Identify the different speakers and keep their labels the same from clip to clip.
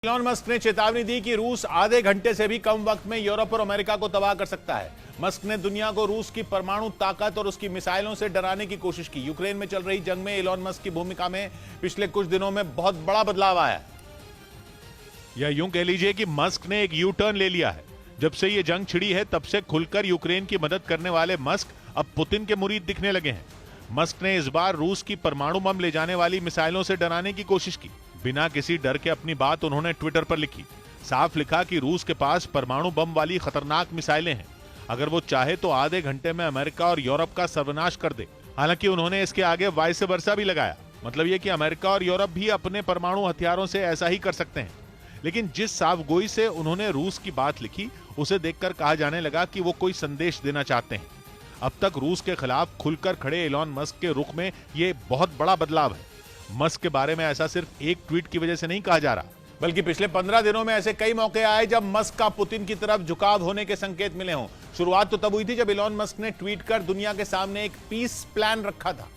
Speaker 1: Elon Musk ने चेतावनी दी कि रूस आधे घंटे से भी कम वक्त में यूरोप और अमेरिका को तबाह कर सकता है। मस्क ने दुनिया को रूस की परमाणु ताकत और उसकी मिसाइलों से डराने की कोशिश की। यूक्रेन में चल रही जंग में इलॉन मस्क की भूमिका में पिछले कुछ दिनों में बहुत बड़ा बदलाव आया है। या यूं कह लीजिए कि मस्क ने एक यू टर्न ले लिया है। जब से ये जंग छिड़ी है तब से खुलकर यूक्रेन की मदद करने वाले मस्क अब पुतिन के मुरीद दिखने लगे हैं। मस्क ने इस बार रूस की परमाणु बम ले जाने वाली मिसाइलों से डराने की कोशिश की। बिना किसी डर के अपनी बात उन्होंने ट्विटर पर लिखी। साफ लिखा कि रूस के पास परमाणु बम वाली खतरनाक मिसाइलें हैं। अगर वो चाहे तो आधे घंटे में अमेरिका और यूरोप का सर्वनाश कर दे। हालांकि उन्होंने इसके आगे वाइस वर्सा भी लगाया। मतलब ये कि अमेरिका और यूरोप भी अपने परमाणु हथियारों से ऐसा ही कर सकते हैं। लेकिन जिस साफगोई से उन्होंने रूस की बात लिखी उसे देखकर कहा जाने लगा कि वो कोई संदेश देना चाहते हैं। अब तक रूस के खिलाफ खुलकर खड़े इलॉन मस्क के रुख में ये बहुत बड़ा बदलाव है। मस्क के बारे में ऐसा सिर्फ एक ट्वीट की वजह से नहीं कहा जा रहा, बल्कि पिछले 15 दिनों में ऐसे कई मौके आए जब मस्क का पुतिन की तरफ झुकाव होने के संकेत मिले हों। शुरुआत तो तब हुई थी जब इलॉन मस्क ने ट्वीट कर दुनिया के सामने एक पीस प्लान रखा था,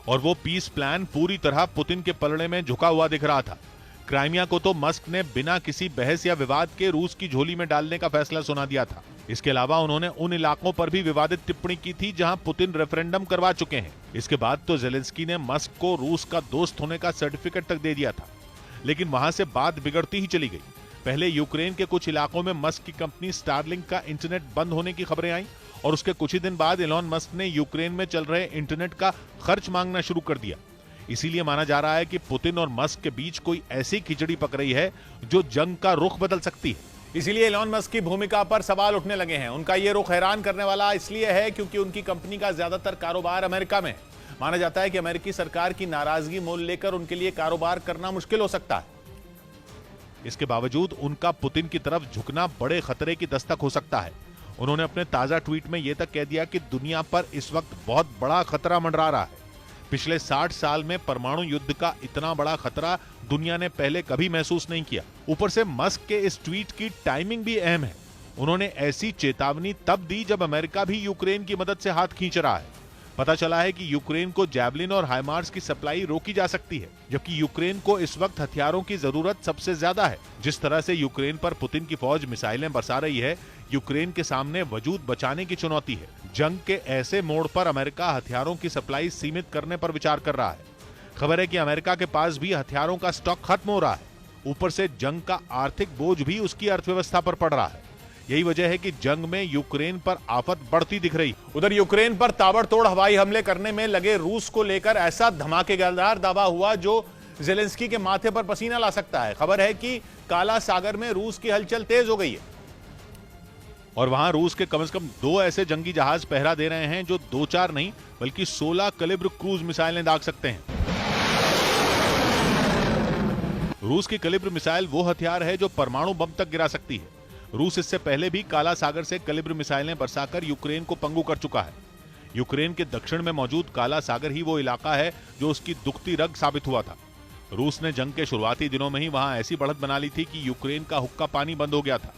Speaker 1: और वो पीस प्लान पूरी तरह पुतिन के पलड़े में झुका हुआ दिख रहा था। क्राइमिया को तो मस्क ने बिना किसी बहस या विवाद के रूस की झोली में डालने का फैसला सुना दिया था। इसके अलावा उन्होंने उन इलाकों पर भी विवादित टिप्पणी की थी जहां पुतिन रेफरेंडम करवा चुके हैं। इसके बाद तो जेलेंस्की ने मस्क को रूस का दोस्त होने का सर्टिफिकेट तक दे दिया था। लेकिन वहां से बात बिगड़ती ही चली गई। पहले यूक्रेन के कुछ इलाकों में मस्क की कंपनी स्टारलिंक का इंटरनेट बंद होने की खबरें आई, और उसके कुछ ही दिन बाद इलॉन मस्क ने यूक्रेन में चल रहे इंटरनेट का खर्च मांगना शुरू कर दिया। इसीलिए माना जा रहा है कि पुतिन और मस्क के बीच कोई ऐसी खिचड़ी पक रही है जो जंग का रुख बदल सकती है। इसीलिए इलॉन मस्क की भूमिका पर सवाल उठने लगे हैं। उनका यह रुख हैरान करने वाला इसलिए है क्योंकि उनकी कंपनी का ज्यादातर कारोबार अमेरिका में है। माना जाता है कि अमेरिकी सरकार की नाराजगी मोल लेकर उनके लिए कारोबार करना मुश्किल हो सकता है। इसके बावजूद उनका पुतिन की तरफ झुकना बड़े खतरे की दस्तक हो सकता है। उन्होंने अपने ताजा ट्वीट में यह तक कह दिया कि दुनिया पर इस वक्त बहुत बड़ा खतरा मंडरा रहा है। पिछले 60 साल में परमाणु युद्ध का इतना बड़ा खतरा दुनिया ने पहले कभी महसूस नहीं किया। ऊपर से मस्क के इस ट्वीट की टाइमिंग भी अहम है। उन्होंने ऐसी चेतावनी तब दी जब अमेरिका भी यूक्रेन की मदद से हाथ खींच रहा है। पता चला है कि यूक्रेन को जैवलिन और हाइमार्स की सप्लाई रोकी जा सकती है, जबकि यूक्रेन को इस वक्त हथियारों की जरूरत सबसे ज्यादा है। जिस तरह से यूक्रेन पर पुतिन की फौज मिसाइलें बरसा रही है, यूक्रेन के सामने वजूद बचाने की चुनौती है। जंग के ऐसे मोड़ पर अमेरिका हथियारों की सप्लाई सीमित करने पर विचार कर रहा है। खबर है कि अमेरिका के पास भी हथियारों का स्टॉक खत्म हो रहा है। ऊपर से जंग का आर्थिक बोझ भी उसकी अर्थव्यवस्था पर पड़ रहा है। यही वजह है कि जंग में यूक्रेन पर आफत बढ़ती दिख रही। उधर यूक्रेन पर ताबड़तोड़ हवाई हमले करने में लगे रूस को लेकर ऐसा धमाकेदार दावा हुआ जो जेलेंस्की के माथे पर पसीना ला सकता है। खबर है कि काला सागर में रूस की हलचल तेज हो गई है, और वहां रूस के कम से कम 2 ऐसे जंगी जहाज पहरा दे रहे हैं जो 2-4 नहीं बल्कि 16 कैलिबर क्रूज मिसाइलें दाग सकते हैं। रूस की कैलिबर मिसाइल वो हथियार है जो परमाणु बम तक गिरा सकती है। रूस इससे पहले भी काला सागर से कैलिबर मिसाइलें बरसाकर यूक्रेन को पंगु कर चुका है। यूक्रेन के दक्षिण में मौजूद काला सागर ही वो इलाका है जो उसकी दुखती रग साबित हुआ था। रूस ने जंग के शुरुआती दिनों में ही वहां ऐसी बढ़त बना ली थी कि यूक्रेन का हुक्का पानी बंद हो गया था।